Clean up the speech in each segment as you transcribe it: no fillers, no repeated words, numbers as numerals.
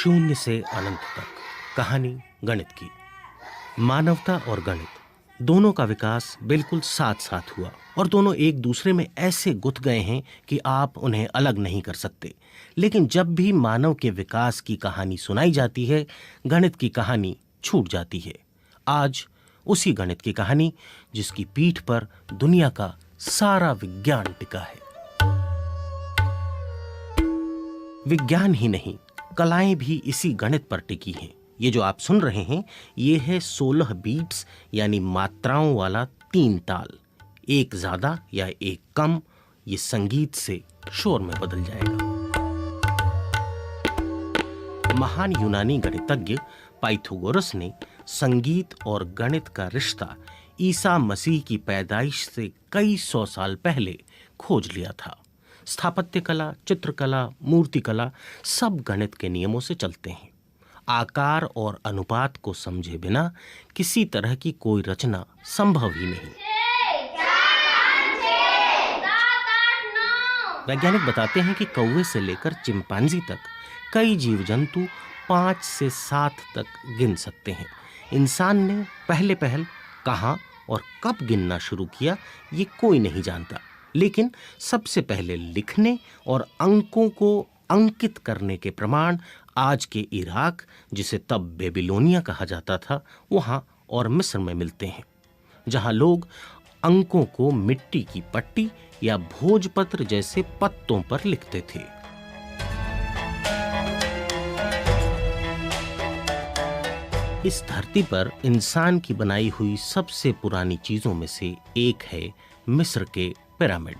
शून्य से अनंत तक कहानी गणित की। मानवता और गणित दोनों का विकास बिल्कुल साथ साथ हुआ और दोनों एक दूसरे में ऐसे गुथ गए हैं कि आप उन्हें अलग नहीं कर सकते। लेकिन जब भी मानव के विकास की कहानी सुनाई जाती है, गणित की कहानी छूट जाती है। आज उसी गणित की कहानी जिसकी पीठ पर दुनिया का सारा विज्ञान टिका है। विज्ञान ही नहीं, कलाएं भी इसी गणित पर टिकी हैं। ये जो आप सुन रहे हैं, ये है 16 बीट्स यानी मात्राओं वाला 3 ताल। एक ज्यादा या एक कम, ये संगीत से शोर में बदल जाएगा। महान यूनानी गणितज्ञ पाइथागोरस ने संगीत और गणित का रिश्ता ईसा मसीह की पैदाइश से कई सौ साल पहले खोज लिया था। स्थापत्य कला, चित्रकला, मूर्तिकला सब गणित के नियमों से चलते हैं। आकार और अनुपात को समझे बिना किसी तरह की कोई रचना संभव ही नहीं। वैज्ञानिक बताते हैं कि कौवे से लेकर चिंपांजी तक कई जीव जंतु 5 से 7 तक गिन सकते हैं। इंसान ने पहले कहां और कब गिनना शुरू किया, ये कोई नहीं जानता। लेकिन सबसे पहले लिखने और अंकों को अंकित करने के प्रमाण आज के इराक, जिसे तब बेबीलोनिया कहा जाता था, वहां और मिस्र में मिलते हैं, जहां लोग अंकों को मिट्टी की पट्टी या भोजपत्र जैसे पत्तों पर लिखते थे। इस धरती पर इंसान की बनाई हुई सबसे पुरानी चीजों में से एक है मिस्र के पिरामिड।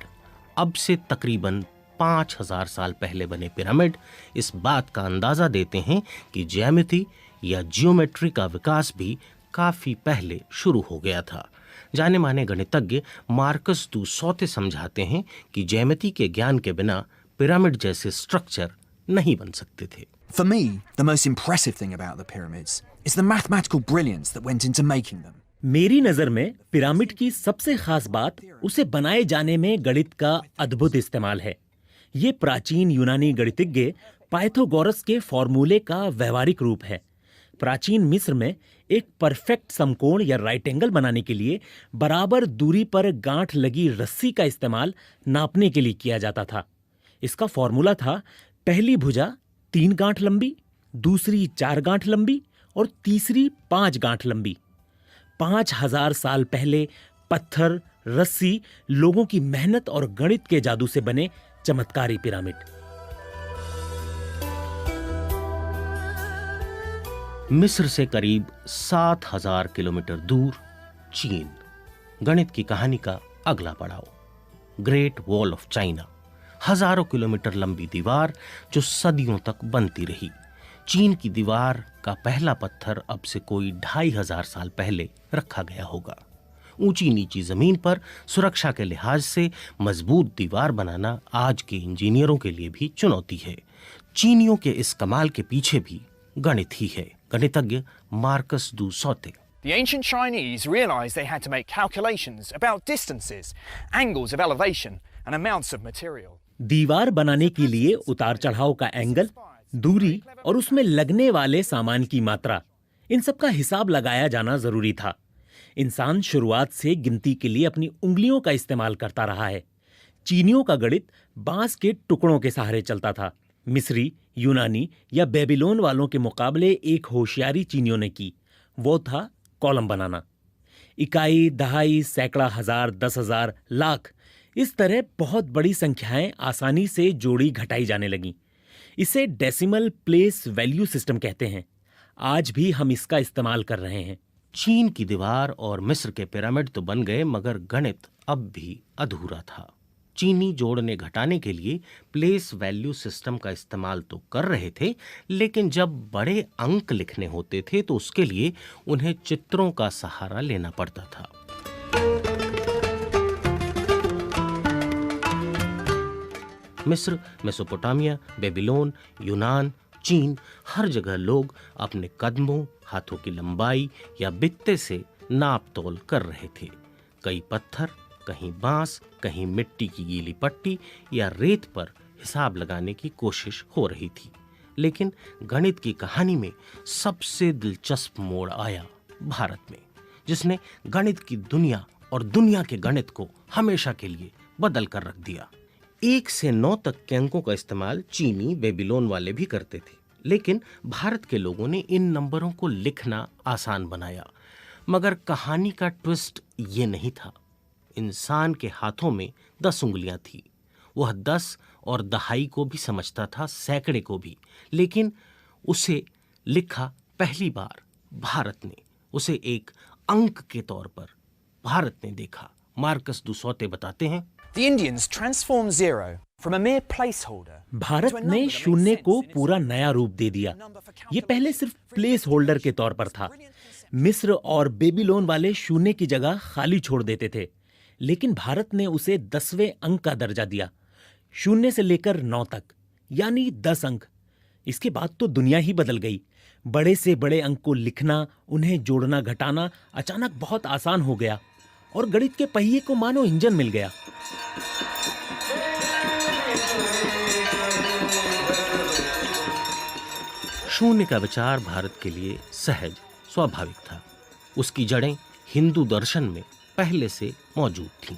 अब से तकरीबन 5000 साल पहले बने पिरामिड इस बात का अंदाजा देते हैं कि ज्यामिति या जियोमेट्री का विकास भी काफी पहले शुरू हो गया था। जाने माने गणितज्ञ मार्कस दू सौते समझाते हैं कि ज्यामिति के ज्ञान के बिना पिरामिड जैसे स्ट्रक्चर नहीं बन सकते थे। For me, the most impressive thing about the pyramids is the mathematical brilliance that went into making them. मेरी नजर में पिरामिड की सबसे खास बात उसे बनाए जाने में गणित का अद्भुत इस्तेमाल है। ये प्राचीन यूनानी गणितज्ञ पाइथागोरस के फॉर्मूले का व्यवहारिक रूप है। प्राचीन मिस्र में एक परफेक्ट समकोण या राइट एंगल बनाने के लिए बराबर दूरी पर गांठ लगी रस्सी का इस्तेमाल नापने के लिए किया जाता था। इसका फॉर्मूला था, पहली भुजा 3 गांठ लंबी, दूसरी 4 गांठ लंबी और तीसरी 5 गांठ लंबी। 5000 साल पहले पत्थर, रस्सी, लोगों की मेहनत और गणित के जादू से बने चमत्कारी पिरामिड। मिस्र से करीब 7000 किलोमीटर दूर चीन। गणित की कहानी का अगला पड़ाव, ग्रेट वॉल ऑफ चाइना। हजारों किलोमीटर लंबी दीवार जो सदियों तक बनती रही। चीन की दीवार का पहला पत्थर अब से कोई 2500 साल पहले रखा गया होगा। ऊंची नीची जमीन पर सुरक्षा के लिहाज से मजबूत दीवार बनाना आज के इंजीनियरों के लिए भी चुनौती है। चीनियों के इस कमाल के पीछे भी गणित ही है। गणितज्ञ मार्कस दू saute. The ancient Chinese realized they had to make calculations about distances, angles of elevation, and amounts of material. दीवार बनाने के लिए उतार चढ़ाव का एंगल, दूरी और उसमें लगने वाले सामान की मात्रा, इन सब का हिसाब लगाया जाना जरूरी था। इंसान शुरुआत से गिनती के लिए अपनी उंगलियों का इस्तेमाल करता रहा है। चीनियों का गणित बांस के टुकड़ों के सहारे चलता था। मिस्री, यूनानी या बेबीलोन वालों के मुकाबले एक होशियारी चीनियों ने की, वो था कॉलम बनाना। इकाई, दहाई, सैकड़ा, हजार, 10,000, लाख, इस तरह बहुत बड़ी संख्याएं आसानी से जोड़ी घटाई जाने लगीं। इसे डेसिमल प्लेस वैल्यू सिस्टम कहते हैं। आज भी हम इसका इस्तेमाल कर रहे हैं। चीन की दीवार और मिस्र के पिरामिड तो बन गए, मगर गणित अब भी अधूरा था। चीनी जोड़ने घटाने के लिए प्लेस वैल्यू सिस्टम का इस्तेमाल तो कर रहे थे, लेकिन जब बड़े अंक लिखने होते थे तो उसके लिए उन्हें चित्रों का सहारा लेना पड़ता था। मिस्र, मेसोपोटामिया, बेबीलोन, यूनान, चीन, हर जगह लोग अपने कदमों, हाथों की लंबाई या बित्ते से नाप तोल कर रहे थे। कई पत्थर, कहीं बांस, कहीं मिट्टी की गीली पट्टी या रेत पर हिसाब लगाने की कोशिश हो रही थी। लेकिन गणित की कहानी में सबसे दिलचस्प मोड़ आया भारत में, जिसने गणित की दुनिया और दुनिया के गणित को हमेशा के लिए बदल कर रख दिया। 1 से 9 तक के अंकों का इस्तेमाल चीनी बेबीलोन वाले भी करते थे, लेकिन भारत के लोगों ने इन नंबरों को लिखना आसान बनाया। मगर कहानी का ट्विस्ट ये नहीं था। इंसान के हाथों में 10 उंगलियां थी। वह 10 और दहाई को भी समझता था, सैकड़े को भी, लेकिन उसे लिखा पहली बार भारत ने, उसे एक अंक के तौर पर भारत ने देखा। मार्कस दुसौते बताते हैं, The Indians transformed zero from a mere placeholder. Bharat ने शून्य को पूरा नया रूप दे दिया। ये पहले सिर्फ प्लेस होल्डर के तौर पर था। मिस्र और बेबीलोन वाले शून्य की जगह खाली छोड़ देते थे, लेकिन भारत ने उसे 10वें अंक का दर्जा दिया, 0 से लेकर 9 तक, यानी 10 अंक। इसके बाद तो दुनिया ही बदल गई। बड़े से बड़े अंक को लिखना, उन्हें जोड़ना घटाना अचानक बहुत आसान हो गया और गणित के पहिए को मानो इंजन मिल गया। शून्य का विचार भारत के लिए सहज स्वाभाविक था। उसकी जड़ें हिंदू दर्शन में पहले से मौजूद थीं।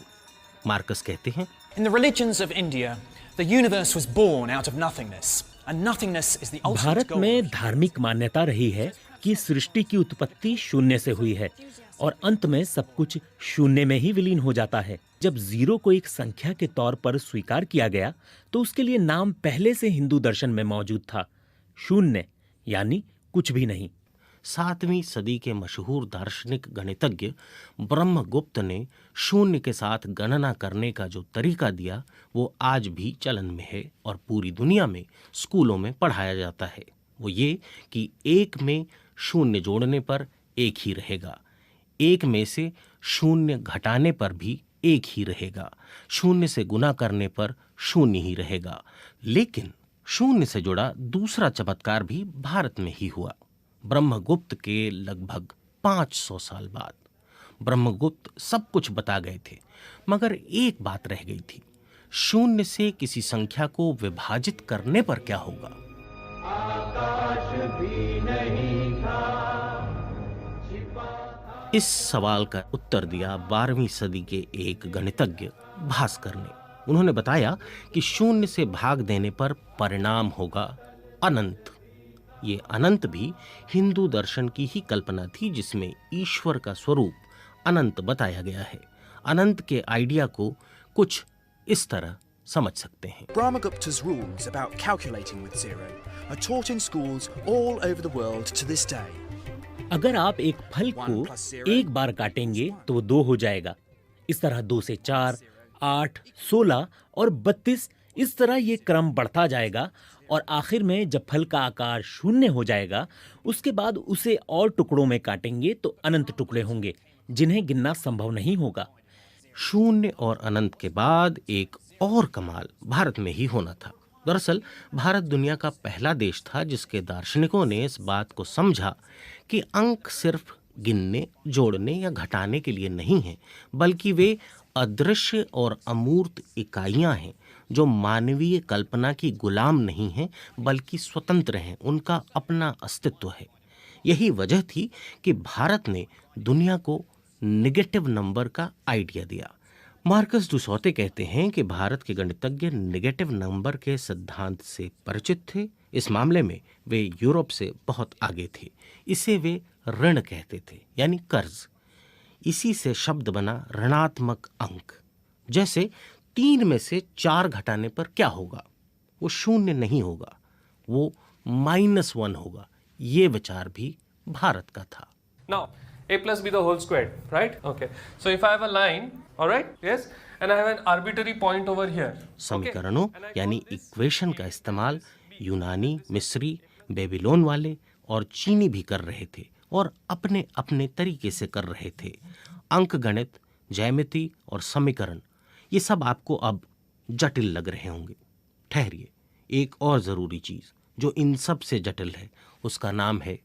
मार्कस कहते हैं, In the religions of India, the universe was born out of nothingness, and nothingness is the ultimate Bharat goal. में धार्मिक मान्यता रही है कि सृष्टि की उत्पत्ति शून्य से हुई है और अंत में सब कुछ शून्य में ही विलीन हो जाता है। जब जीरो को एक संख्या के तौर पर स्वीकार किया गया तो उसके लिए नाम पहले से हिंदू दर्शन में मौजूद था, शून्य, यानी कुछ भी नहीं। 7वीं सदी के मशहूर दार्शनिक गणितज्ञ ब्रह्मगुप्त ने शून्य के साथ गणना करने का जो तरीका दिया वो आज भी चलन में है और पूरी दुनिया में स्कूलों में पढ़ाया जाता है। वो ये कि 1 में शून्य जोड़ने पर 1 ही रहेगा, 1 में से शून्य घटाने पर भी 1 ही रहेगा, 0 से गुना करने पर 0 ही रहेगा। लेकिन शून्य से जुड़ा दूसरा चमत्कार भी भारत में ही हुआ। ब्रह्मगुप्त के लगभग 500 साल बाद ब्रह्मगुप्त सब कुछ बता गए थे, मगर एक बात रह गई थी, 0 से किसी संख्या को विभाजित करने पर क्या होगा। इस सवाल का उत्तर दिया 12वीं सदी के एक गणितज्ञ भास्कर ने। उन्होंने बताया कि 0 से भाग देने पर परिणाम होगा अनंत। ये अनंत भी हिंदू दर्शन की ही कल्पना थी, जिसमें ईश्वर का स्वरूप अनंत बताया गया है। अनंत के आइडिया को कुछ इस तरह समझ सकते हैं। Brahmagupta's rules about calculating with zero are taught in schools all over the world to this day. अगर आप एक फल को एक बार काटेंगे तो वो 2 हो जाएगा। इस तरह 2 से 4, 8, 16 और 32, इस तरह ये क्रम बढ़ता जाएगा और आखिर में जब फल का आकार 0 हो जाएगा, उसके बाद उसे और टुकड़ों में काटेंगे तो अनंत टुकड़े होंगे जिन्हें गिनना संभव नहीं होगा। 0 और अनंत के बाद एक और कमाल भारत में ही होना था। दरअसल भारत दुनिया का पहला देश था जिसके दार्शनिकों ने इस बात को समझा कि अंक सिर्फ गिनने, जोड़ने या घटाने के लिए नहीं हैं, बल्कि वे अदृश्य और अमूर्त इकाइयां हैं जो मानवीय कल्पना की गुलाम नहीं हैं बल्कि स्वतंत्र हैं, उनका अपना अस्तित्व है। यही वजह थी कि भारत ने दुनिया को नेगेटिव नंबर का आइडिया दिया। मार्कस दुसौते कहते हैं कि भारत के गणितज्ञ नेगेटिव नंबर के सिद्धांत से परिचित थे। इस मामले में वे यूरोप से बहुत आगे थे। इसे वे ऋण कहते थे, यानी कर्ज। इसी से शब्द बना ऋणात्मक अंक। जैसे 3 में से 4 घटाने पर क्या होगा? वो 0 नहीं होगा, वो -1 होगा। ये विचार भी भारत का था। Now, a plus b the whole squared, right? Okay. So if I have a line, all right, yes, and I have an arbitrary point over here. समीकरणों यानी इक्वेशन का इस्तेमाल यूनानी, मिस्री, बेबीलोन वाले और चीनी भी कर रहे थे और अपने अपने तरीके से कर रहे थे। अंक गणित, ज्यामिति और समीकरण, ये सब आपको अब जटिल लग रहे होंगे। ठहरिए, एक और ज़रूरी चीज़ जो इन सब से जटिल है उसका नाम है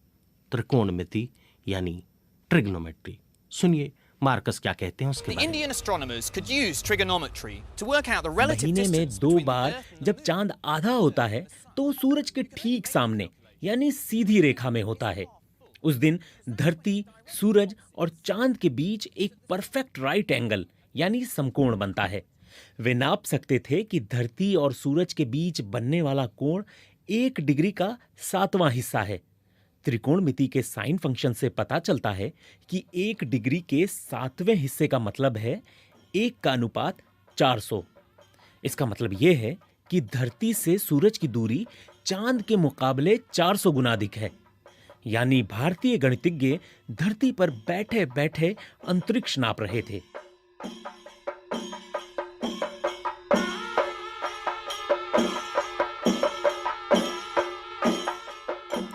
त्रिकोणमिति यानी ट्रिग्नोमेट्री। सुनिए मार्कस क्या कहते हैं उसके The बारे में। Indian astronomers could use trigonometry to work out the relative महीने में distance 2 between the bar Earth and जब चांद आधा होता है तो वो सूरज के ठीक सामने यानी सीधी रेखा में होता है। उस दिन धरती, सूरज और चांद के बीच एक परफेक्ट राइट एंगल यानी समकोण बनता है। वे नाप सकते थे कि धरती और सूरज के बीच बनने वाला कोण 1 डिग्री का 7वां हिस्सा है। त्रिकोणमिति के साइन फंक्शन से पता चलता है कि 1 डिग्री के 7वें हिस्से का मतलब है 1 का अनुपात 400। इसका मतलब यह है कि धरती से सूरज की दूरी चांद के मुकाबले 400 गुना अधिक है। यानी भारतीय गणितज्ञ धरती पर बैठे बैठे अंतरिक्ष नाप रहे थे।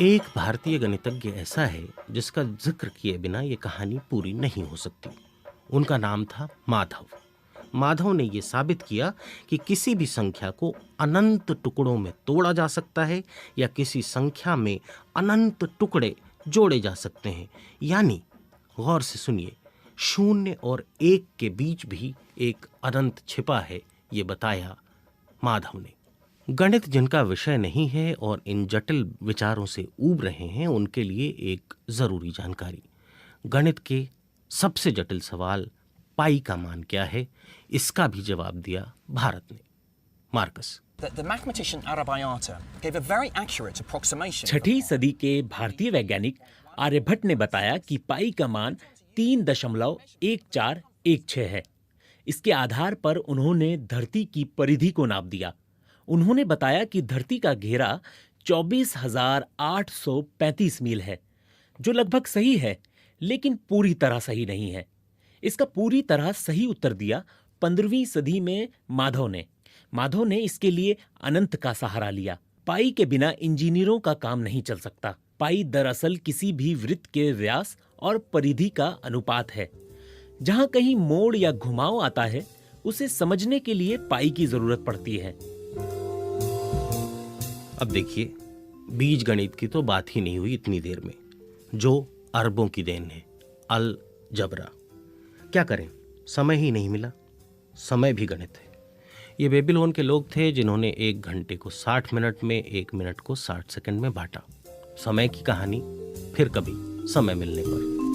एक भारतीय गणितज्ञ ऐसा है जिसका जिक्र किए बिना ये कहानी पूरी नहीं हो सकती। उनका नाम था माधव। माधव ने यह साबित किया कि किसी भी संख्या को अनंत टुकड़ों में तोड़ा जा सकता है या किसी संख्या में अनंत टुकड़े जोड़े जा सकते हैं। यानी गौर से सुनिए, 0 और 1 के बीच भी एक अनंत छिपा है, ये बताया माधव ने। गणित जिनका विषय नहीं है और इन जटिल विचारों से ऊब रहे हैं, उनके लिए एक जरूरी जानकारी। गणित के सबसे जटिल सवाल पाई का मान क्या है, इसका भी जवाब दिया भारत ने। Marcus. The mathematician Arabayata gave a very accurate approximation. of the 6ठी सदी के भारतीय वैज्ञानिक आर्यभट्ट ने बताया कि पाई का मान 3.1416 है। इसके आधार पर उन्होंने धरती की परिधि को नाप दिया। उन्होंने बताया कि धरती का घेरा 24,835 मील है, जो लगभग सही है, लेकिन पूरी तरह सही नहीं है। इसका पूरी तरह सही उत्तर दिया 15वीं सदी में माधव ने। माधव ने इसके लिए अनंत का सहारा लिया। पाई के बिना इंजीनियरों का काम नहीं चल सकता। पाई दरअसल किसी भी वृत्त के व्यास और परिधि का अनुपात है। जहां कहीं मोड़ या घुमाव आता है, उसे समझने के लिए पाई की जरूरत पड़ती है। अब देखिए, बीज गणित की तो बात ही नहीं हुई इतनी देर में, जो अरबों की देन है, अल जबरा। क्या करें, समय ही नहीं मिला। समय भी गणित है। ये बेबीलोन के लोग थे जिन्होंने 1 घंटे को 60 मिनट में, 1 मिनट को 60 सेकंड में बांटा। समय की कहानी फिर कभी समय मिलने पर।